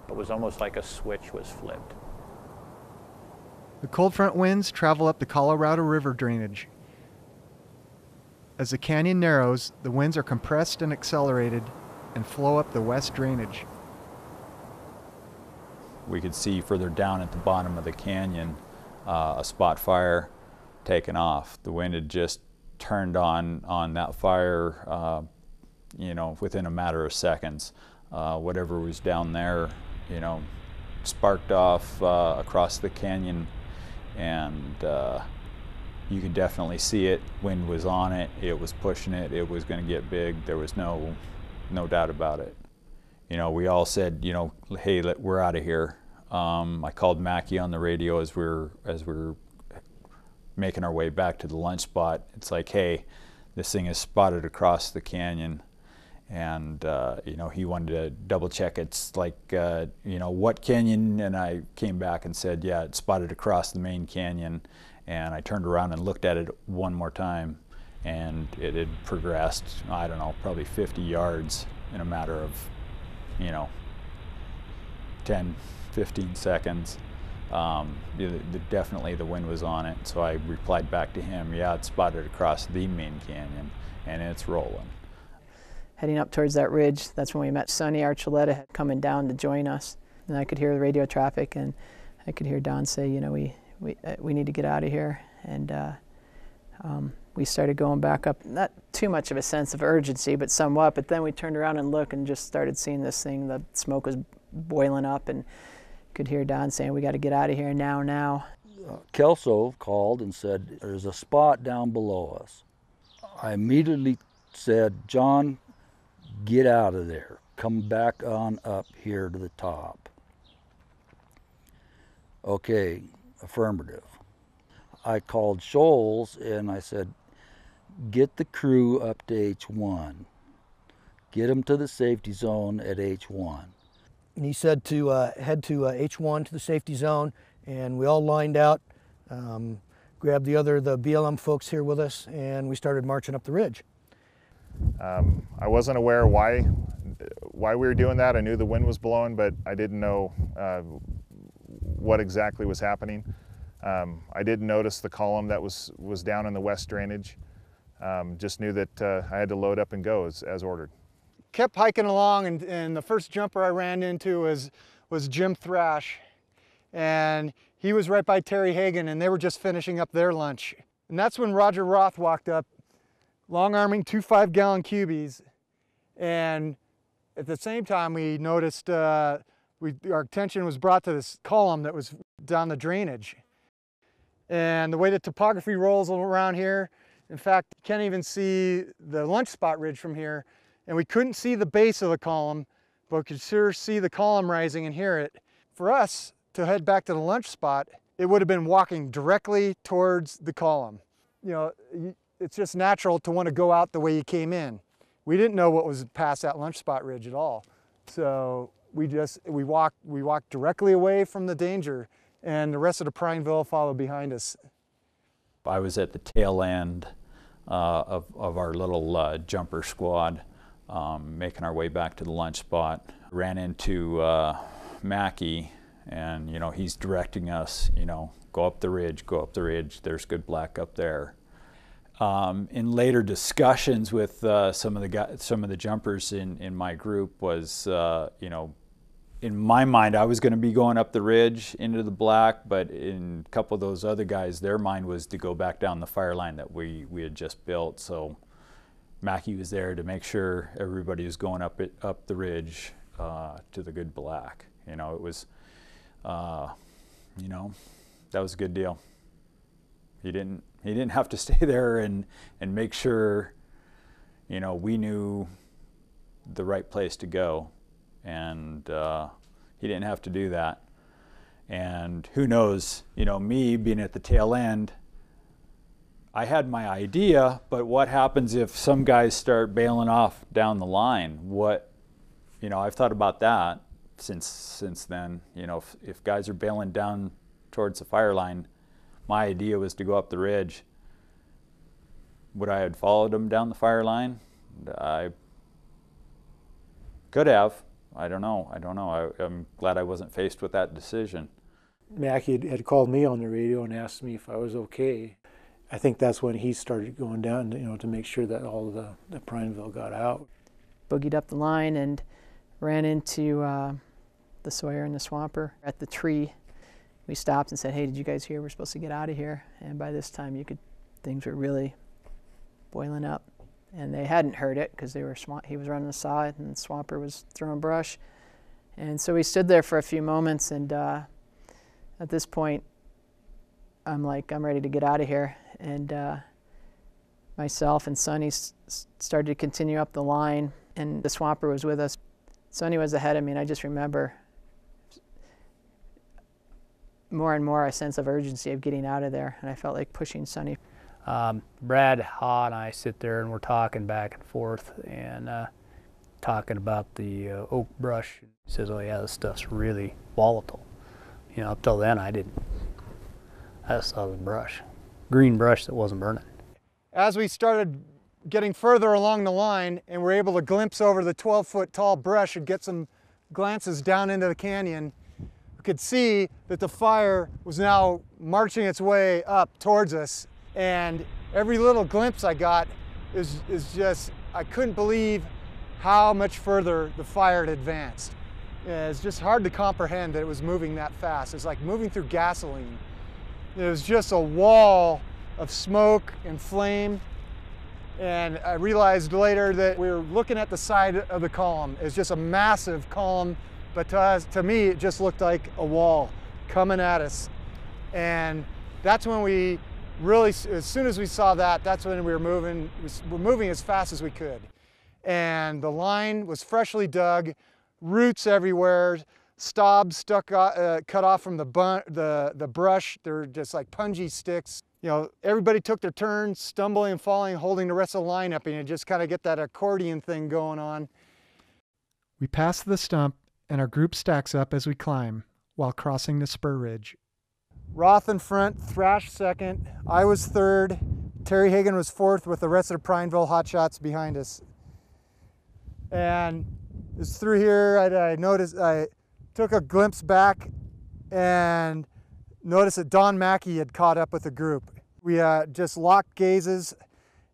It was almost like a switch was flipped. The cold front winds travel up the Colorado River drainage. As the canyon narrows, the winds are compressed and accelerated and flow up the west drainage. We could see further down at the bottom of the canyon a spot fire taken off. The wind had just turned on that fire, you know, within a matter of seconds. Whatever was down there, you know, sparked off across the canyon, and you could definitely see it. Wind was on it, it was pushing it, it was going to get big. There was no doubt about it. You know, we all said, you know, hey, we're out of here. I called Mackie on the radio as we're making our way back to the lunch spot. It's like, hey, this thing is spotted across the canyon, and you know, he wanted to double check. It's like, you know, what canyon? And I came back and said, yeah, it's spotted across the main canyon. And I turned around and looked at it one more time, and it had progressed, I don't know, probably 50 yards in a matter of, you know, 10, 15 seconds. Definitely the wind was on it, so I replied back to him, yeah, it's spotted across the main canyon, and it's rolling. Heading up towards that ridge, that's when we met Sonny Archuleta coming down to join us. And I could hear the radio traffic, and I could hear Don say, you know, we need to get out of here. And we started going back up, not too much of a sense of urgency, but somewhat. But then we turned around and looked and just started seeing this thing. The smoke was boiling up, and could hear Don saying, we got to get out of here now. Kelso called and said, there's a spot down below us. I immediately said, John, get out of there. Come back on up here to the top. Okay, affirmative. I called Shoals and I said, get the crew up to H1. Get them to the safety zone at H1. And he said to head to H1 to the safety zone, and we all lined out, grabbed the BLM folks here with us, and we started marching up the ridge. I wasn't aware why we were doing that. I knew the wind was blowing, but I didn't know what exactly was happening. I did notice the column that was down in the west drainage. Just knew that I had to load up and go as ordered. Kept hiking along, and the first jumper I ran into was Jim Thrash, and he was right by Terry Hagan, and they were just finishing up their lunch. And that's when Roger Roth walked up, long-arming 2 5-gallon cubies, and at the same time we noticed our attention was brought to this column that was down the drainage. And the way the topography rolls around here, in fact, you can't even see the lunch spot ridge from here, and we couldn't see the base of the column, but we could sure see the column rising and hear it. For us to head back to the lunch spot, it would have been walking directly towards the column. You know, it's just natural to want to go out the way you came in. We didn't know what was past that lunch spot ridge at all. So we walked directly away from the danger, and the rest of the Prineville followed behind us. I was at the tail end of our little jumper squad, making our way back to the lunch spot. Ran into Mackie, and you know, he's directing us, you know, go up the ridge, there's good black up there. In later discussions with some of the jumpers in my group was, you know, in my mind, I was going to be going up the ridge into the black, but in a couple of those other guys, their mind was to go back down the fire line that we had just built. So Mackie was there to make sure everybody was going up the ridge to the good black. You know, it was, you know, that was a good deal. He didn't have to stay there and make sure, you know, we knew the right place to go. And he didn't have to do that. And who knows, you know, me being at the tail end, I had my idea, but what happens if some guys start bailing off down the line? What, you know, I've thought about that since then. You know, if guys are bailing down towards the fire line, my idea was to go up the ridge. Would I have followed them down the fire line? I could have. I don't know. I'm glad I wasn't faced with that decision. Mackie had called me on the radio and asked me if I was okay. I think that's when he started going down, to make sure that all of the Prineville got out. Boogied up the line and ran into the Sawyer and the Swamper at the tree. We stopped and said, "Hey, did you guys hear we're supposed to get out of here?" And by this time, things were really boiling up. And they hadn't heard it because he was running the saw and the Swamper was throwing brush. And so we stood there for a few moments, and at this point, I'm like, I'm ready to get out of here. And myself and Sonny started to continue up the line, and the Swamper was with us. Sonny was ahead of me, and I just remember more and more a sense of urgency of getting out of there, and I felt like pushing Sonny. Brad, Haw, and I sit there and we're talking back and forth and talking about the oak brush. He says, "Oh yeah, this stuff's really volatile." Up till then I just saw the brush, green brush that wasn't burning. As we started getting further along the line and we're able to glimpse over the 12-foot tall brush and get some glances down into the canyon, we could see that the fire was now marching its way up towards us. And every little glimpse I got is just, I couldn't believe how much further the fire had advanced. It's just hard to comprehend that it was moving that fast. It's like moving through gasoline. It was just a wall of smoke and flame. And I realized later that we were looking at the side of the column. It's just a massive column, but to me, it just looked like a wall coming at us. And that's when we really, as soon as we saw that, that's when we were moving as fast as we could. And the line was freshly dug, roots everywhere, stobs cut off from the brush. They're just like pungy sticks. Everybody took their turns, stumbling and falling, holding the rest of the line up, and you just kind of get that accordion thing going on. We pass the stump, and our group stacks up as we climb, while crossing the spur ridge. Roth in front, Thrash second, I was third, Terry Hagan was fourth with the rest of the Prineville HOTSHOTS behind us. And it's through here, I took a glimpse back and noticed that Don Mackey had caught up with the group. We just locked gazes,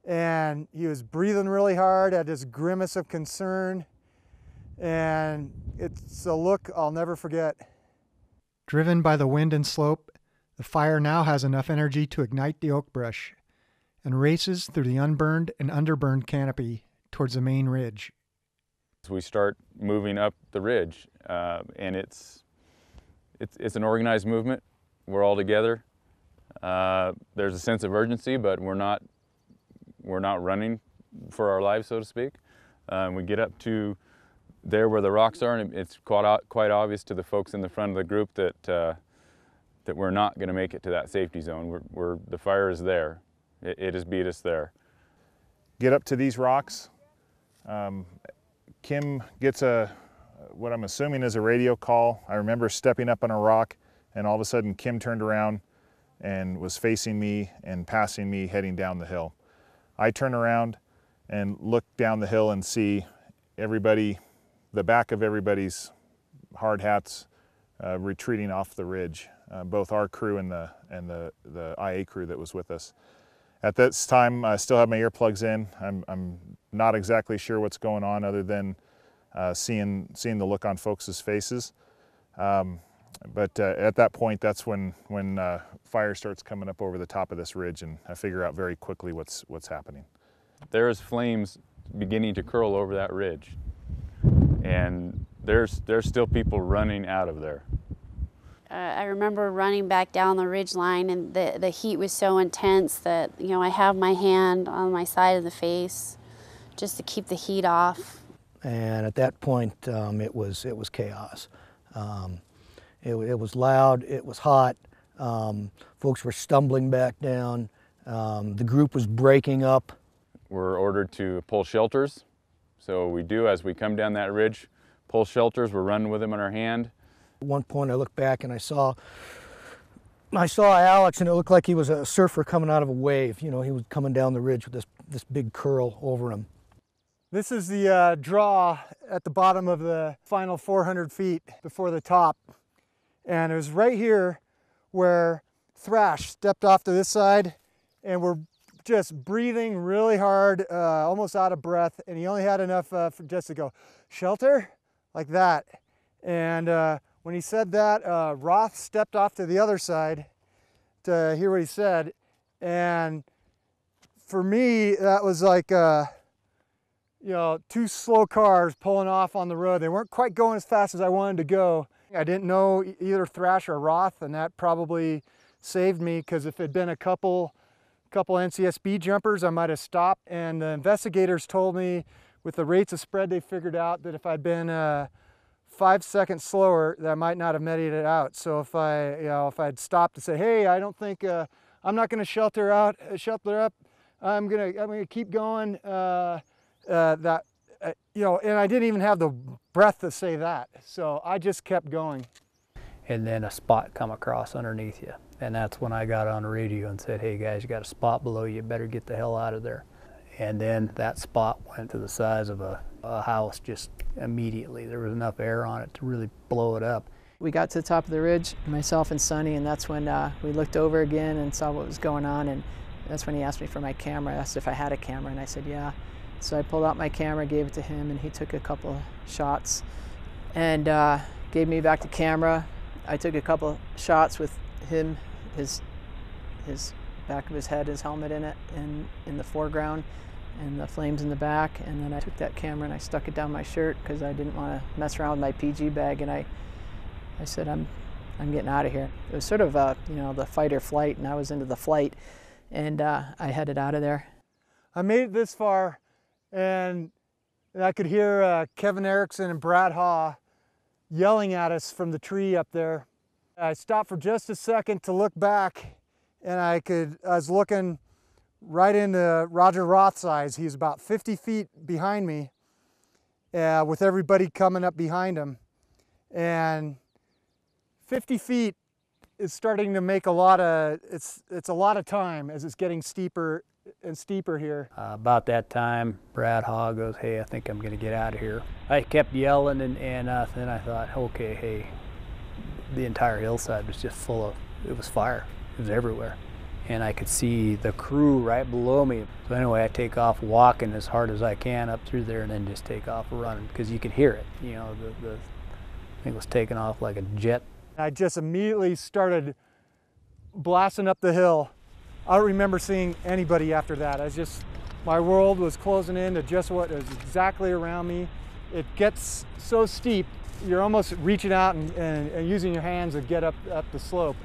and he was breathing really hard, had this grimace of concern, and it's a look I'll never forget. Driven by the wind and slope, the fire now has enough energy to ignite the oak brush and races through the unburned and underburned canopy towards the main ridge. We start moving up the ridge, and it's an organized movement. We're all together. There's a sense of urgency, but we're not running for our lives, so to speak. We get up to there where the rocks are, and it's quite obvious to the folks in the front of the group that we're not going to make it to that safety zone. The fire is there. It has beat us there. Get up to these rocks. Kim gets what I'm assuming is a radio call. I remember stepping up on a rock, and all of a sudden Kim turned around and was facing me and passing me heading down the hill. I turn around and look down the hill and see everybody, the back of everybody's hard hats retreating off the ridge, both our crew and the IA crew that was with us. At this time, I still have my earplugs in. I'm not exactly sure what's going on other than seeing the look on folks' faces. But at that point, that's when fire starts coming up over the top of this ridge, and I figure out very quickly what's happening. There's flames beginning to curl over that ridge, and there's still people running out of there. I remember running back down the ridge line, and the heat was so intense that I have my hand on my side of the face just to keep the heat off. And at that point, it was chaos. It was loud, it was hot, folks were stumbling back down, the group was breaking up. We're ordered to pull shelters, so we do as we come down that ridge, pull shelters, we're running with them in our hand. At one point I looked back and I saw Alex, and it looked like he was a surfer coming out of a wave. He was coming down the ridge with this big curl over him. This is the draw at the bottom of the final 400 feet before the top. And it was right here where Thrash stepped off to this side and we're just breathing really hard, almost out of breath. And he only had enough for just to go, "Shelter," like that. And when he said that, Roth stepped off to the other side to hear what he said. And for me, that was like, you know, two slow cars pulling off on the road. They weren't quite going as fast as I wanted to go. I didn't know either Thrash or Roth, and that probably saved me, because if it had been a couple NCSB jumpers, I might have stopped. And the investigators told me with the rates of spread they figured out that if I'd been 5 seconds slower, that I might not have made it out. So if I'd stopped to say, "Hey, I don't think I'm not going to shelter up. I'm gonna keep going." You know, and I didn't even have the breath to say that. So I just kept going. And then a spot come across underneath you. And that's when I got on the radio and said, "Hey guys, you got a spot below you, better get the hell out of there." And then that spot went to the size of a house just immediately. There was enough air on it to really blow it up. We got to the top of the ridge, myself and Sonny, and that's when we looked over again and saw what was going on. And that's when he asked me for my camera. I asked if I had a camera, and I said, "Yeah." So I pulled out my camera, gave it to him, and he took a couple shots and gave me back the camera. I took a couple shots with him, his back of his head, his helmet in it, in the foreground, and the flames in the back. And then I took that camera and I stuck it down my shirt because I didn't want to mess around with my PG bag. And I said, I'm getting out of here. It was sort of you know, the fight or flight, and I was into the flight, and I headed out of there. I made it this far, and I could hear Kevin Erickson and Brad Haw yelling at us from the tree up there. I stopped for just a second to look back, and I was looking right into Roger Roth's eyes. He was about 50 feet behind me, with everybody coming up behind him. And 50 feet is starting to make a lot of, it's a lot of time as it's getting steeper and steeper here. About that time, Brad Haw goes, "Hey, I think I'm going to get out of here." I kept yelling, and then I thought, okay, hey, the entire hillside was just full of, it was fire. It was everywhere. And I could see the crew right below me. So anyway, I take off walking as hard as I can up through there, and then just take off running, because you could hear it. You know, the thing was taking off like a jet. I just immediately started blasting up the hill. I don't remember seeing anybody after that. My world was closing in to just what was exactly around me. It gets so steep, you're almost reaching out and using your hands to get up the slope.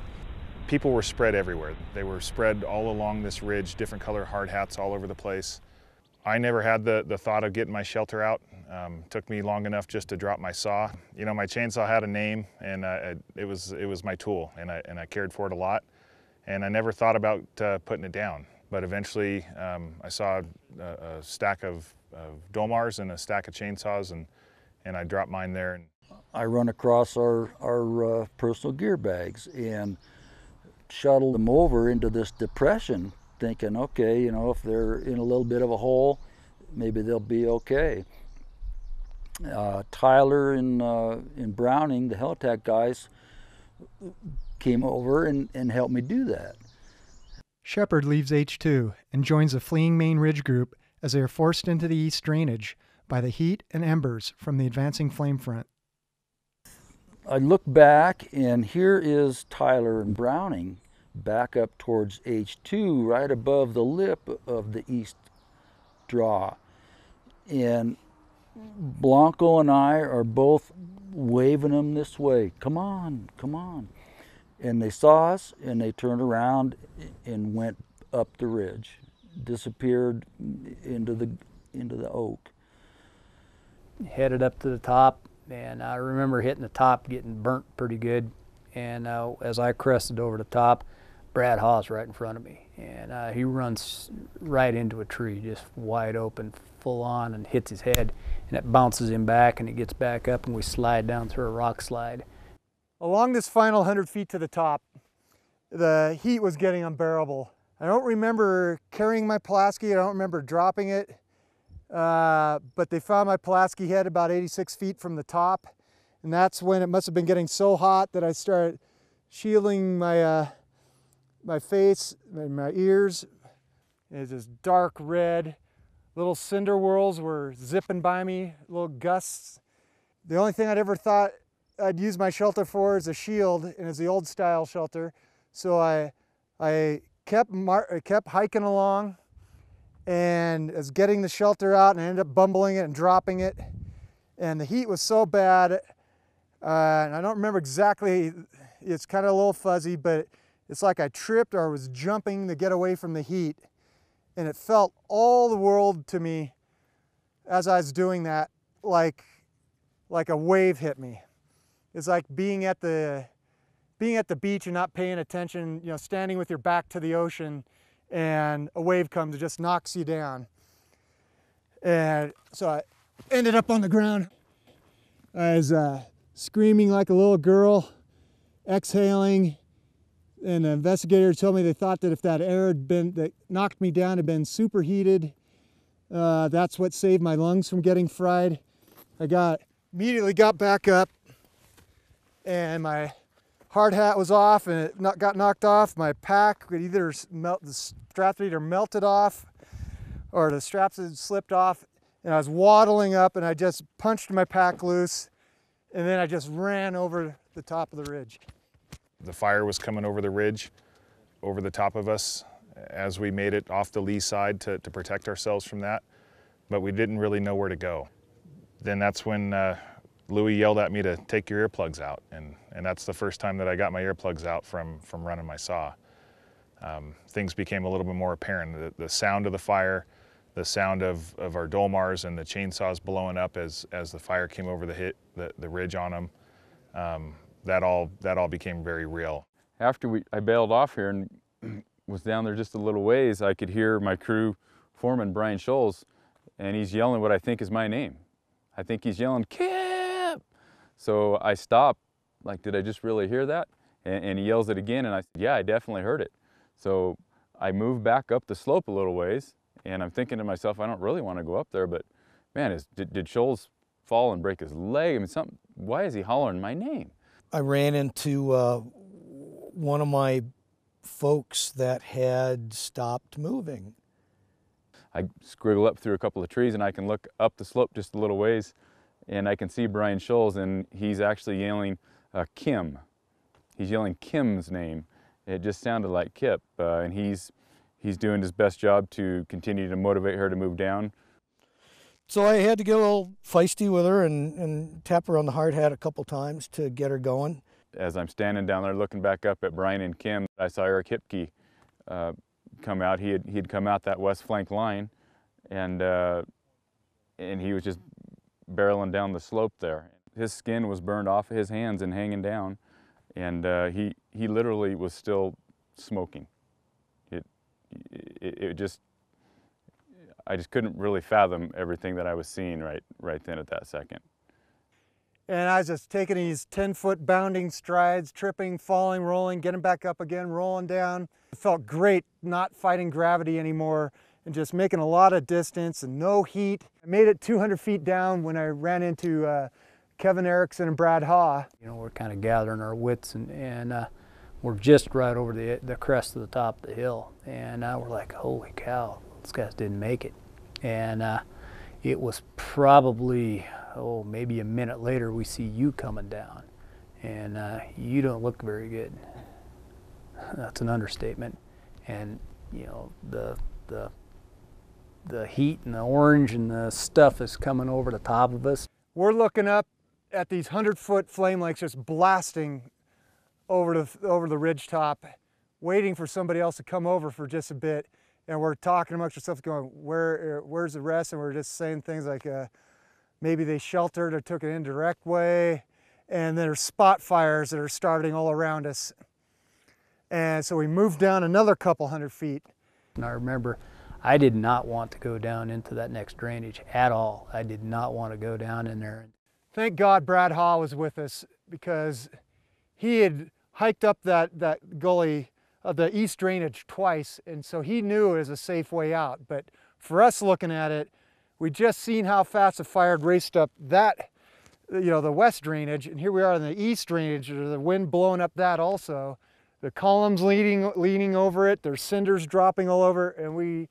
People were spread everywhere. They were spread all along this ridge, different color hard hats all over the place. I never had the thought of getting my shelter out. Took me long enough just to drop my saw. You know, my chainsaw had a name, and it was my tool, and I cared for it a lot. And I never thought about putting it down. But eventually I saw a stack of DOEHRINGs and a stack of chainsaws, and I dropped mine there. I run across our personal gear bags and shuttled them over into this depression, thinking, okay, you know, if they're in a little bit of a hole, maybe they'll be okay. Tyler and Browning, the Helitack guys, came over and helped me do that. Shepard leaves H2 and joins the fleeing Main Ridge group as they are forced into the east drainage by the heat and embers from the advancing flame front. I look back, and here is Tyler and Browning back up towards H2, right above the lip of the east draw. And Blanco and I are both waving them this way. Come on, come on. And they saw us, and they turned around and went up the ridge, disappeared into the oak. Headed up to the top, and I remember hitting the top, getting burnt pretty good. And as I crested over the top, Brad Haw's right in front of me, and he runs right into a tree, just wide open, full on, and hits his head, and it bounces him back, and he gets back up, and we slide down through a rock slide. Along this final 100 feet to the top, the heat was getting unbearable. I don't remember carrying my Pulaski, I don't remember dropping it, but they found my Pulaski head about 86 feet from the top. And that's when it must have been getting so hot that I started shielding my, my face and my ears. It's just dark red. Little cinder whirls were zipping by me, little gusts. The only thing I'd ever thought I'd use my shelter for is a shield, and it's the old style shelter. So I kept hiking along, and was getting the shelter out, and I ended up bumbling it and dropping it. And the heat was so bad, and I don't remember exactly, it's kind of a little fuzzy, but it's like I tripped or was jumping to get away from the heat. And it felt all the world to me as I was doing that, like a wave hit me. It's like being at the beach and not paying attention, you know, standing with your back to the ocean, and a wave comes and just knocks you down. And so I ended up on the ground. I was screaming like a little girl, exhaling, and the investigator told me they thought that if that air that knocked me down had been superheated, that's what saved my lungs from getting fried. I immediately got back up, and my hard hat was off, and it got knocked off. My pack would either the straps either melted off, or the straps had slipped off, and I was waddling up, and I just punched my pack loose, and then I just ran over the top of the ridge. The fire was coming over the ridge, over the top of us, as we made it off the lee side to protect ourselves from that, but we didn't really know where to go. Then that's when Louis yelled at me to take your earplugs out, and that's the first time that I got my earplugs out from running my saw. Things became a little bit more apparent. The sound of the fire, the sound of our DUNBARs and the chainsaws blowing up as the fire came over the ridge on them, that all became very real. After I bailed off here and was down there just a little ways, I could hear my crew foreman, Brian Scholes, and he's yelling what I think is my name. I think he's yelling, "Kip!" So I stopped, like, did I just really hear that? And he yells it again, and I said, yeah, I definitely heard it. So I moved back up the slope a little ways, and I'm thinking to myself, I don't really want to go up there, but man, did Scholes fall and break his leg? I mean, why is he hollering my name? I ran into one of my folks that had stopped moving. I squiggle up through a couple of trees, and I can look up the slope just a little ways, and I can see Brian Scholes, and he's actually yelling Kim. He's yelling Kim's name. It just sounded like Kip, and he's doing his best job to continue to motivate her to move down. So I had to get a little feisty with her and tap her on the hard hat a couple times to get her going. As I'm standing down there looking back up at Brian and Kim, I saw Eric Hipke come out. He'd come out that west flank line, and he was just barreling down the slope there. His skin was burned off his hands and hanging down, and he literally was still smoking. I just couldn't really fathom everything that I was seeing right then at that second. And I was just taking these 10-foot bounding strides, tripping, falling, rolling, getting back up again, rolling down. It felt great not fighting gravity anymore and just making a lot of distance and no heat. I made it 200 feet down when I ran into Kevin Erickson and Brad Haw. You know, we're kind of gathering our wits, and we're just right over the crest of the top of the hill. And we're like, holy cow, these guys didn't make it. And it was probably, maybe a minute later, we see you coming down, and you don't look very good. That's an understatement. And you know, the heat and the orange and the stuff is coming over the top of us. We're looking up at these 100-foot flame lakes just blasting over the ridge top, waiting for somebody else to come over for just a bit. And we're talking amongst ourselves going, where's the rest? And we're just saying things like, maybe they sheltered or took an indirect way. And there's spot fires that are starting all around us. And so we moved down another couple hundred feet. And I remember I did not want to go down into that next drainage at all. I did not want to go down in there. Thank God Brad Haw was with us, because he had hiked up that gully of the east drainage twice, and so he knew it was a safe way out. But for us looking at it, We just seen how fast the fire had raced up that, the west drainage, and here we are in the east drainage, the wind blowing up that also. The columns leaning over it, there's cinders dropping all over, and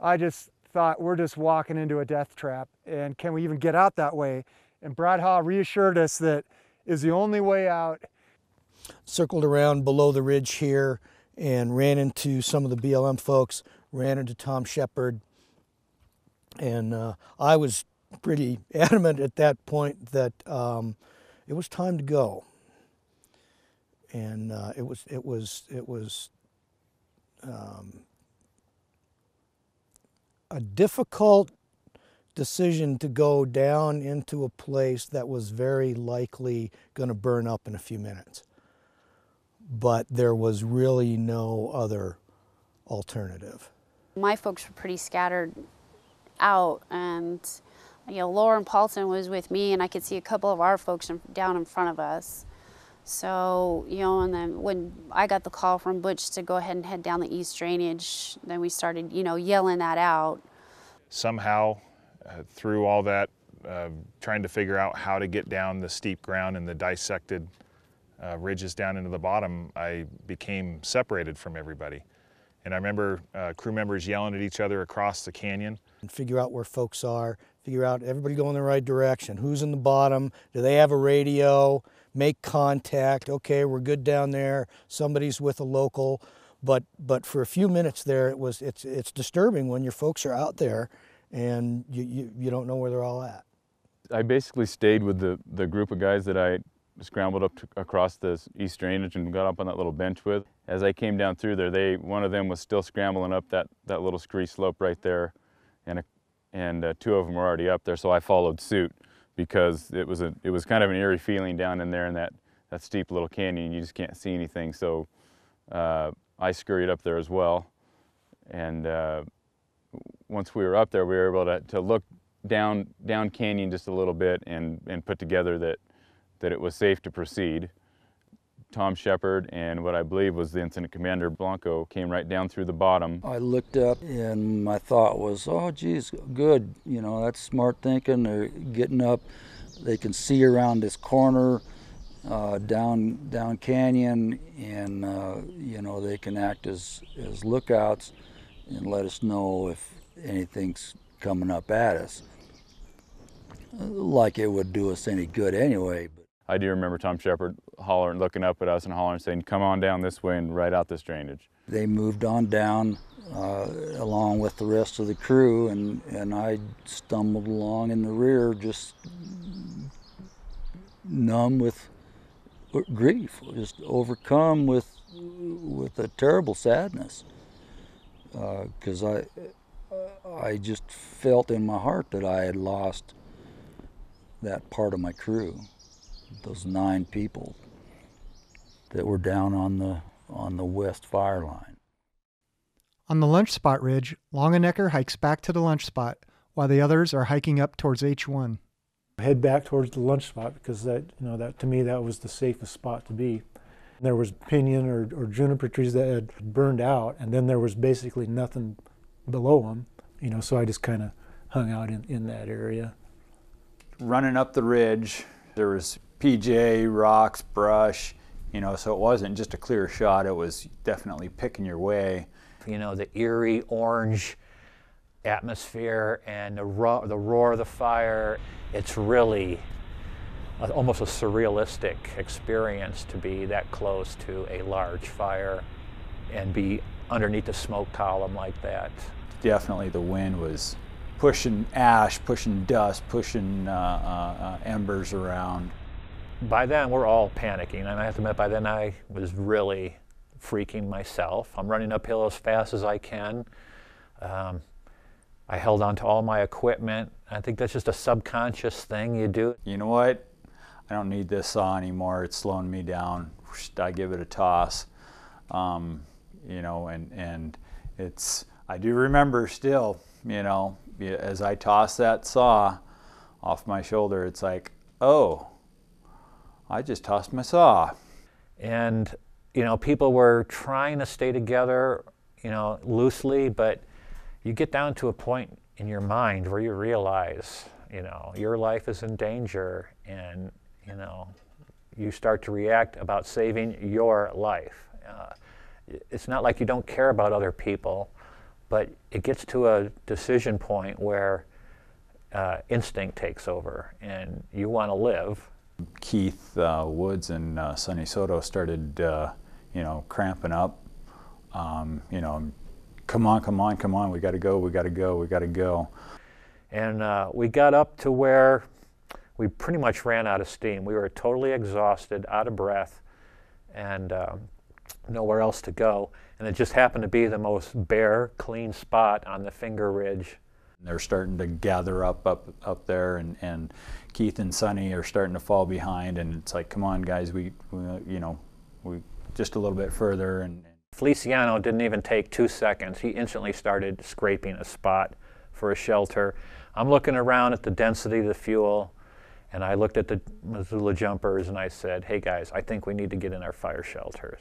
I just thought, we're just walking into a death trap, and can we even get out that way? And Brad Haw reassured us that is the only way out. Circled around below the ridge here and ran into some of the BLM folks, ran into Tom Shepard, and I was pretty adamant at that point that it was time to go. And it was a difficult decision to go down into a place that was very likely going to burn up in a few minutes. But there was really no other alternative. My folks were pretty scattered out, and Laura and Paulson was with me, and I could see a couple of our folks down in front of us. So, and then when I got the call from Butch to go ahead and head down the east drainage, then we started, yelling that out. Somehow, through all that, trying to figure out how to get down the steep ground and the dissected ridges down into the bottom, I became separated from everybody. And I remember crew members yelling at each other across the canyon. And figure out where folks are, figure out everybody going the right direction. Who's in the bottom? Do they have a radio? Make contact. Okay, we're good down there. Somebody's with a local. But for a few minutes there, it's disturbing when your folks are out there and you don't know where they're all at. I basically stayed with the group of guys that I scrambled up across the east drainage and got up on that little bench with. As I came down through there, one of them was still scrambling up that little scree slope right there, and two of them were already up there, so I followed suit because it was kind of an eerie feeling down in there in that steep little canyon. You just can't see anything, so I scurried up there as well. And once we were up there, we were able to look down canyon just a little bit and put together that it was safe to proceed. Tom Shepard and what I believe was the incident commander, Blanco, came right down through the bottom. I looked up and my thought was, oh geez, good, that's smart thinking. They're getting up, they can see around this corner, down canyon, and they can act as lookouts and let us know if anything's coming up at us. Like it would do us any good anyway. I do remember Tom Shepard hollering, looking up at us and hollering, saying, come on down this way and right out this drainage. They moved on down along with the rest of the crew, and I stumbled along in the rear, just numb with grief, just overcome with a terrible sadness, because I just felt in my heart that I had lost that part of my crew. Those 9 people that were down on the west fire line. On the lunch spot ridge, Longenecker hikes back to the lunch spot while the others are hiking up towards H1. Head back towards the lunch spot because that to me that was the safest spot to be. There was pinyon or juniper trees that had burned out, and then there was basically nothing below them. So I just kind of hung out in that area. Running up the ridge, there was PJ, rocks, brush, so it wasn't just a clear shot, it was definitely picking your way. The eerie orange atmosphere and the roar of the fire, it's really almost a surrealistic experience to be that close to a large fire and be underneath the smoke column like that. Definitely the wind was pushing ash, pushing dust, pushing embers around. By then, we're all panicking, and I have to admit, by then I was really freaking myself. I'm running uphill as fast as I can. I held on to all my equipment. I think that's just a subconscious thing you do. You know what? I don't need this saw anymore. It's slowing me down. I give it a toss. And I do remember still, as I toss that saw off my shoulder, it's like, oh, I just tossed my saw. And, people were trying to stay together, loosely, but you get down to a point in your mind where you realize, you know, your life is in danger, and, you know, you start to react about saving your life. It's not like you don't care about other people, but it gets to a decision point where instinct takes over and you want to live. Keith Woods and Sonny Soto started, you know, cramping up. You know, come on, we got to go, we got to go, we got to go. And we got up to where we pretty much ran out of steam. We were totally exhausted, out of breath, and nowhere else to go. And it just happened to be the most bare, clean spot on the Finger Ridge. They're starting to gather up there, and Keith and Sonny are starting to fall behind, and it's like, come on guys, we you know, we just a little bit further. And Feliciano didn't even take 2 seconds. He instantly started scraping a spot for a shelter. I'm looking around at the density of the fuel, and I looked at the MISSOULA jumpers and I said, hey guys, I think we need to get in our fire shelters.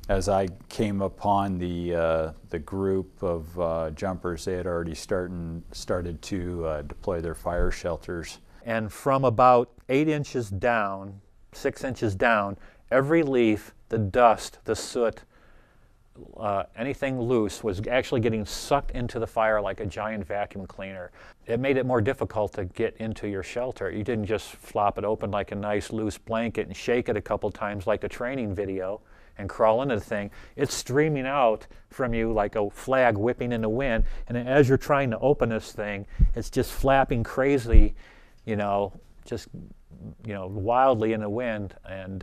As I came upon the group of jumpers, they had already started to deploy their fire shelters. And from about 8 inches down, 6 inches down, every leaf, the dust, the soot, anything loose was actually getting sucked into the fire like a giant vacuum cleaner. It made it more difficult to get into your shelter. You didn't just flop it open like a nice loose blanket and shake it a couple times like a training video and crawl into the thing. It's streaming out from you like a flag whipping in the wind, and as you're trying to open this thing, it's just flapping crazy, you know, just, you know, wildly in the wind, and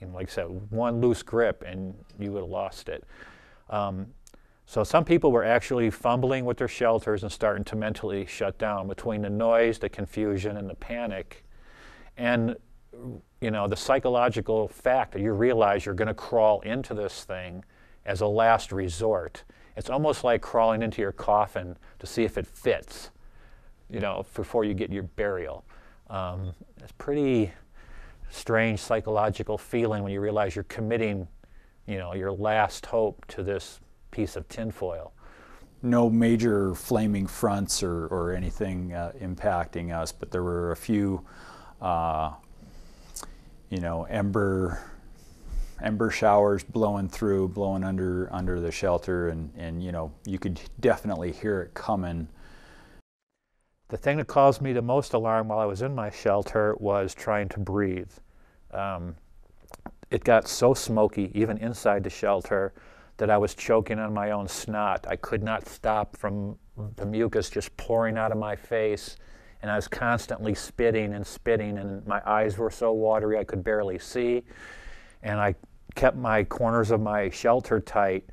you know, like I said, one loose grip and you would have lost it. So some people were actually fumbling with their shelters and starting to mentally shut down between the noise, the confusion, and the panic. And you know, the psychological fact that you realize you're going to crawl into this thing as a last resort. It's almost like crawling into your coffin to see if it fits, you know, before you get your burial. It's pretty strange psychological feeling when you realize you're committing, you know, your last hope to this piece of tinfoil. No major flaming fronts or anything impacting us, but there were a few you know, ember showers blowing under the shelter, and you know, you could definitely hear it coming. The thing that caused me the most alarm while I was in my shelter was trying to breathe. It got so smoky, even inside the shelter, that I was choking on my own snot. I could not stop from the mucus just pouring out of my face. And I was constantly spitting, and my eyes were so watery I could barely see. And I kept my corners of my shelter tight,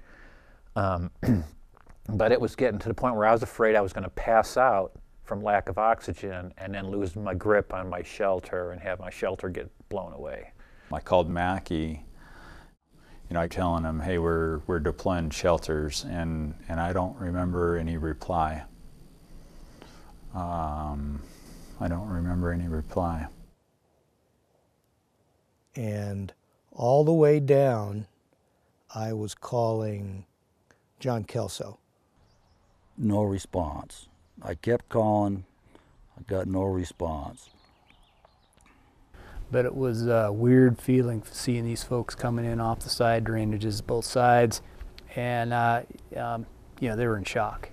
but it was getting to the point where I was afraid I was going to pass out from lack of oxygen and then lose my grip on my shelter and have my shelter get blown away. I called Mackie, you know, I telling him, hey, we're deploying shelters, and I don't remember any reply. I don't remember any reply. And all the way down, I was calling John Kelso. No response. I kept calling, I got no response. But it was a weird feeling seeing these folks coming in off the side drainages, both sides, and you know, they were in shock.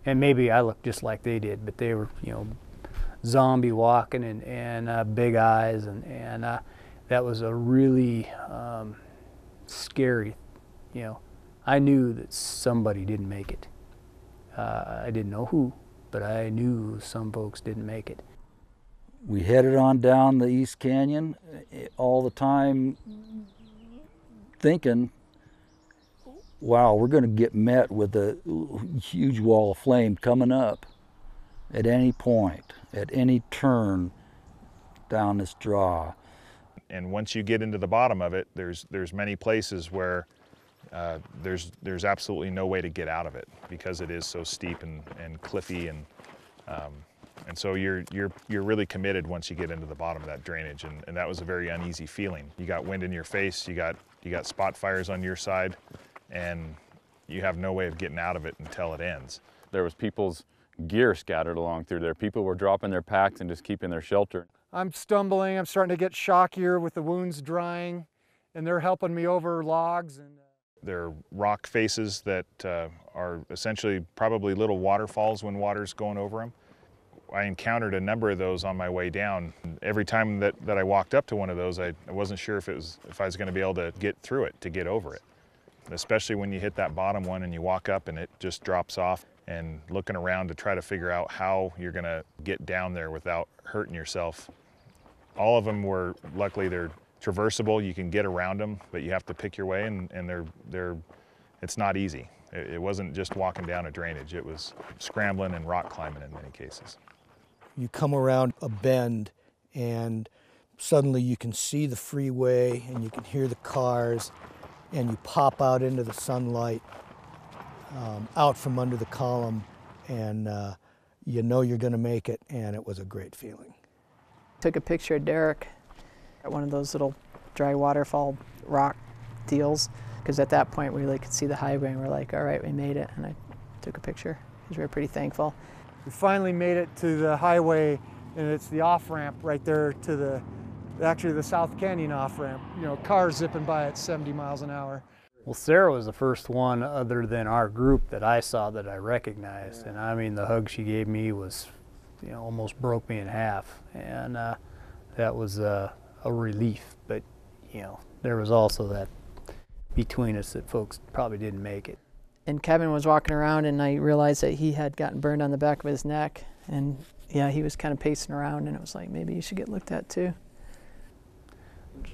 And maybe I looked just like they did, but they were, you know, zombie walking and big eyes, and that was a really scary, you know. I knew that somebody didn't make it. I didn't know who, but I knew some folks didn't make it. We headed on down the East Canyon, all the time thinking, wow, we're going to get met with a huge wall of flame coming up at any point, at any turn down this draw. And once you get into the bottom of it, there's many places where there's absolutely no way to get out of it because it is so steep and cliffy, and so you're really committed once you get into the bottom of that drainage, and that was a very uneasy feeling. You got wind in your face, you got spot fires on your side, and you have no way of getting out of it until it ends. There was people's gear scattered along through there. People were dropping their packs and just keeping their shelter. I'm stumbling, I'm starting to get shockier with the wounds drying, and they're helping me over logs. They're rock faces that are essentially probably little waterfalls when water's going over them. I encountered a number of those on my way down. Every time that I walked up to one of those, I wasn't sure if I was going to be able to get through it, to get over it. Especially when you hit that bottom one and you walk up and it just drops off, and looking around to try to figure out how you're going to get down there without hurting yourself. All of them were, luckily they're traversable, you can get around them, but you have to pick your way, and it's not easy. It wasn't just walking down a drainage, it was scrambling and rock climbing in many cases. You come around a bend and suddenly you can see the freeway and you can hear the cars, and you pop out into the sunlight, out from under the column, and you know you're going to make it, and it was a great feeling. Took a picture of Derek at one of those little dry waterfall rock deals, because at that point we really could see the highway, and we're like, all right, we made it, and I took a picture because we were pretty thankful. We finally made it to the highway, and it's the off-ramp right there to actually the South Canyon off-ramp. You know, cars zipping by at 70 miles an hour. Well, Sarah was the first one other than our group that I saw that I recognized. And I mean, the hug she gave me was, you know, almost broke me in half. And that was a relief. But, you know, there was also that between us that folks probably didn't make it. And Kevin was walking around, and I realized that he had gotten burned on the back of his neck. And yeah, he was kind of pacing around, and it was like, maybe you should get looked at too.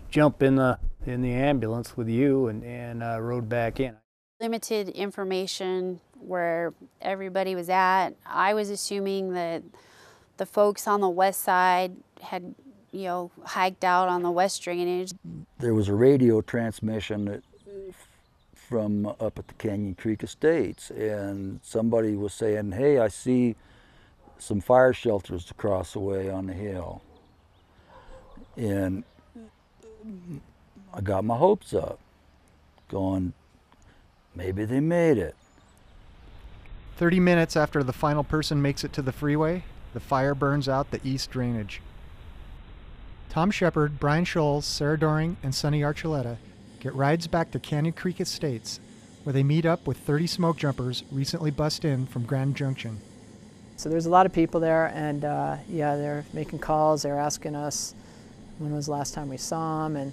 Jump in the ambulance with you and rode back in. Limited information where everybody was at. I was assuming that the folks on the west side had, you know, hiked out on the west drainage. There was a radio transmission from up at the Canyon Creek Estates, and somebody was saying, hey, I see some fire shelters across the way on the hill. And I got my hopes up, going, maybe they made it. 30 minutes after the final person makes it to the freeway, the fire burns out the east drainage. Tom Shepard, Brian Scholes, Sarah Doehring, and Sonny Archuleta get rides back to Canyon Creek Estates, where they meet up with 30 smoke jumpers recently bussed in from Grand Junction. So there's a lot of people there, and yeah, they're making calls, they're asking us when was the last time we saw them, and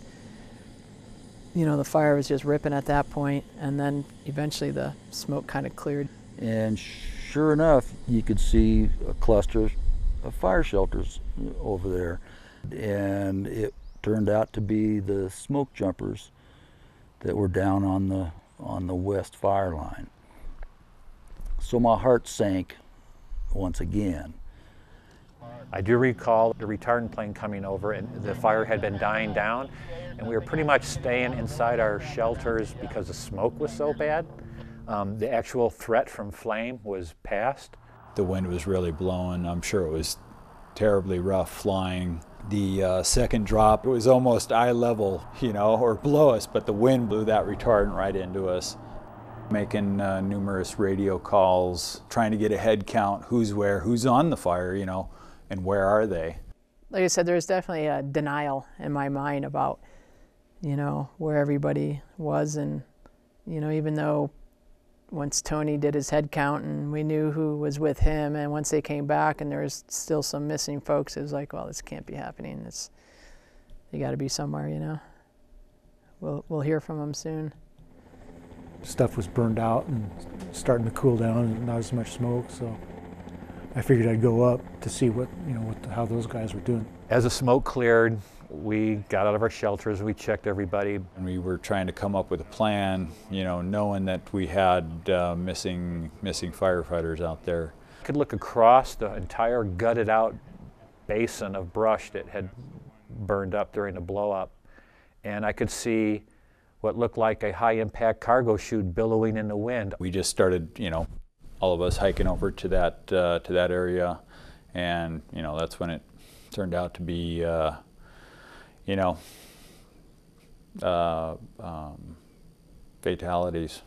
you know, the fire was just ripping at that point, and then eventually the smoke kind of cleared. And sure enough, you could see a cluster of fire shelters over there, and it turned out to be the smoke jumpers that were down on the west fire line. So my heart sank once again. I do recall the retardant plane coming over, and the fire had been dying down, and we were pretty much staying inside our shelters because the smoke was so bad. The actual threat from flame was past. The wind was really blowing. I'm sure it was terribly rough flying. The second drop, it was almost eye level, you know, or below us, but the wind blew that retardant right into us. Making numerous radio calls, trying to get a head count, who's where, who's on the fire, you know, and where are they? Like I said, there was definitely a denial in my mind about, you know, where everybody was, and, you know, even though once Tony did his head count and we knew who was with him, and once they came back and there was still some missing folks, it was like, well, this can't be happening. You got to be somewhere, you know. We'll hear from them soon. Stuff was burned out and starting to cool down, and not as much smoke, so I figured I'd go up to see how those guys were doing. As the smoke cleared, we got out of our shelters, we checked everybody. And we were trying to come up with a plan, you know, knowing that we had missing firefighters out there. I could look across the entire gutted out basin of brush that had burned up during the blow up, and I could see what looked like a high impact cargo chute billowing in the wind. We just started, you know, all of us hiking over to that area, and you know, that's when it turned out to be, you know, fatalities.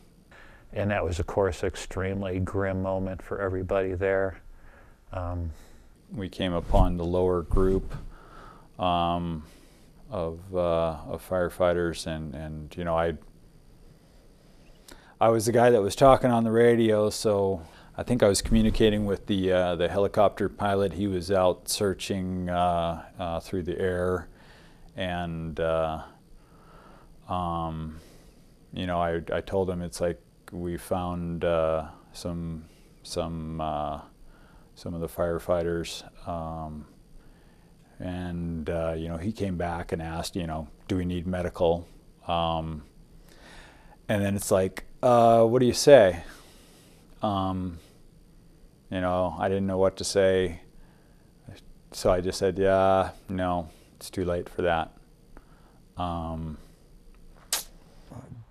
And that was, of course, an extremely grim moment for everybody there. We came upon the lower group of firefighters, and you know, I was the guy that was talking on the radio, so I think I was communicating with the helicopter pilot. He was out searching through the air, and you know, I told him it's like we found some of the firefighters, and you know, he came back and asked, you know, do we need medical? And then it's like, what do you say? You know, I didn't know what to say, so I just said, yeah, no, it's too late for that.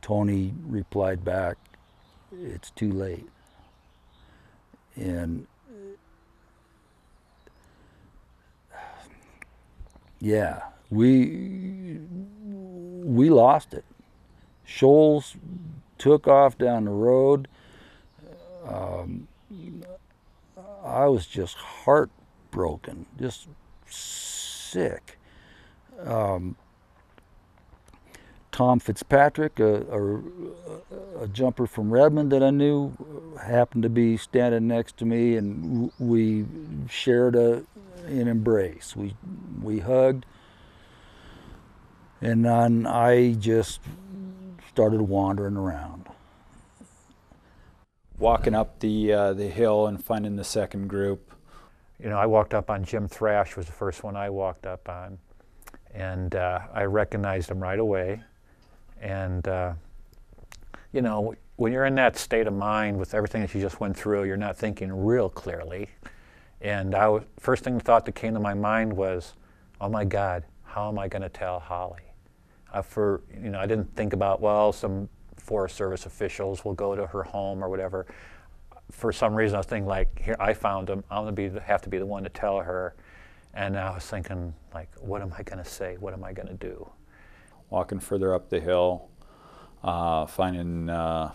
Tony replied back, it's too late. And yeah, we lost it. Shoals took off down the road. I was just heartbroken, just sick. Tom Fitzpatrick, a jumper from Redmond that I knew, happened to be standing next to me, and we shared an embrace. We hugged, and then I just started wandering around. Walking up the hill and finding the second group. You know, I walked up on Jim Thrash, was the first one I walked up on, and I recognized him right away. And you know, when you're in that state of mind with everything that you just went through, you're not thinking real clearly. And first thing thought that came to my mind was, oh my God, how am I going to tell Holly? You know, I didn't think about, well, some Forest Service officials will go to her home or whatever. For some reason, I was thinking, like, here, I found him. I'm going to have to be the one to tell her. And I was thinking, like, what am I going to say? What am I going to do? Walking further up the hill, finding, I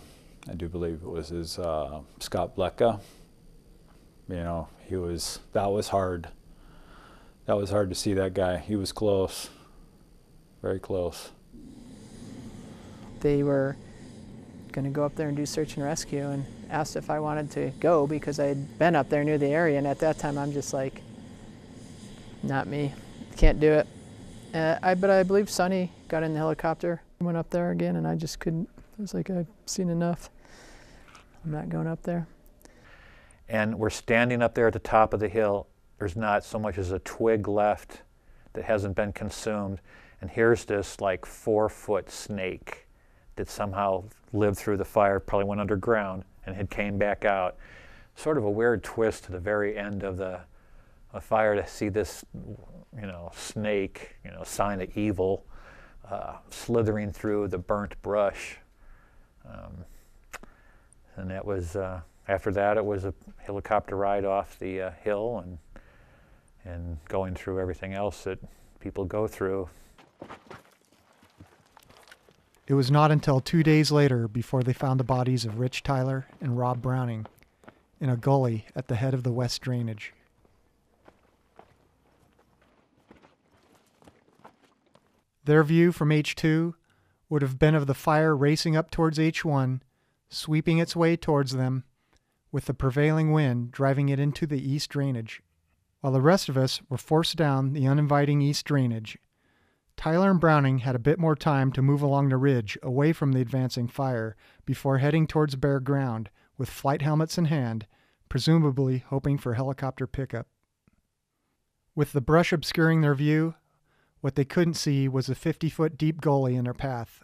do believe it was his Scott Blecka. You know, that was hard. That was hard to see that guy. He was close, very close. They were going to go up there and do search and rescue, and asked if I wanted to go because I had been up there, knew the area, and at that time I'm just like, not me, can't do it. But I believe Sonny got in the helicopter, went up there again, and I just couldn't. I was like, I've seen enough. I'm not going up there. And we're standing up there at the top of the hill. There's not so much as a twig left that hasn't been consumed. And here's this like 4-foot snake that somehow lived through the fire, probably went underground and had came back out. Sort of a weird twist to the very end of the fire to see this, you know, snake, you know, sign of evil, slithering through the burnt brush. And that was, after that, it was a helicopter ride off the hill and going through everything else that people go through. It was not until 2 days later before they found the bodies of Rich Tyler and Rob Browning in a gully at the head of the West Drainage. Their view from H2 would have been of the fire racing up towards H1, sweeping its way towards them, with the prevailing wind driving it into the East Drainage. While the rest of us were forced down the uninviting East Drainage, Tyler and Browning had a bit more time to move along the ridge away from the advancing fire before heading towards bare ground with flight helmets in hand, presumably hoping for helicopter pickup. With the brush obscuring their view, what they couldn't see was a 50-foot deep gully in their path,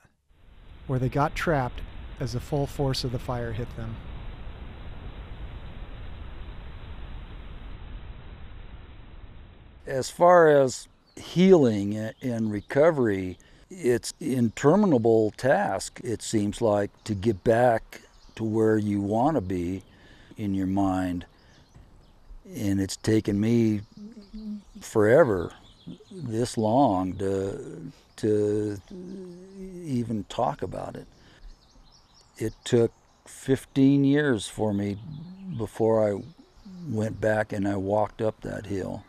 where they got trapped as the full force of the fire hit them. As far as healing and recovery, it's an interminable task, it seems like, to get back to where you want to be in your mind. And it's taken me forever, this long, to even talk about it. It took 15 years for me before I went back and I walked up that hill.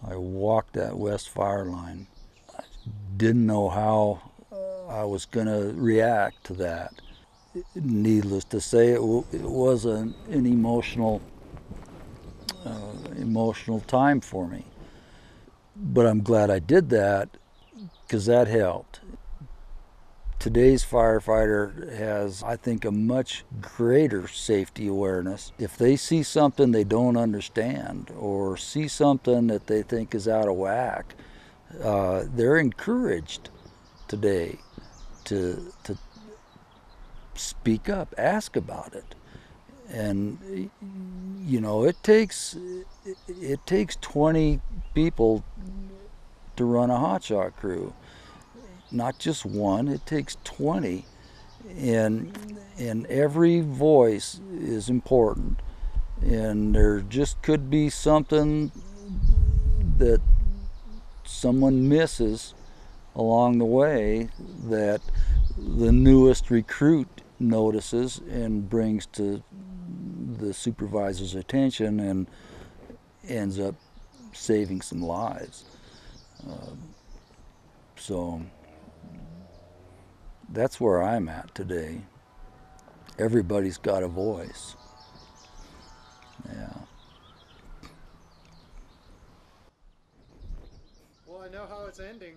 I walked that west fire line. I didn't know how I was going to react to that. Needless to say, it was an emotional time for me. But I'm glad I did that because that helped. Today's firefighter has, I think, a much greater safety awareness. If they see something they don't understand or see something that they think is out of whack, they're encouraged today to speak up, ask about it. And you know, it takes 20 people to run a hotshot crew. Not just one, it takes 20. And every voice is important. And there just could be something that someone misses along the way that the newest recruit notices and brings to the supervisor's attention and ends up saving some lives. So that's where I'm at today. Everybody's got a voice. Yeah. Well, I know how it's ending.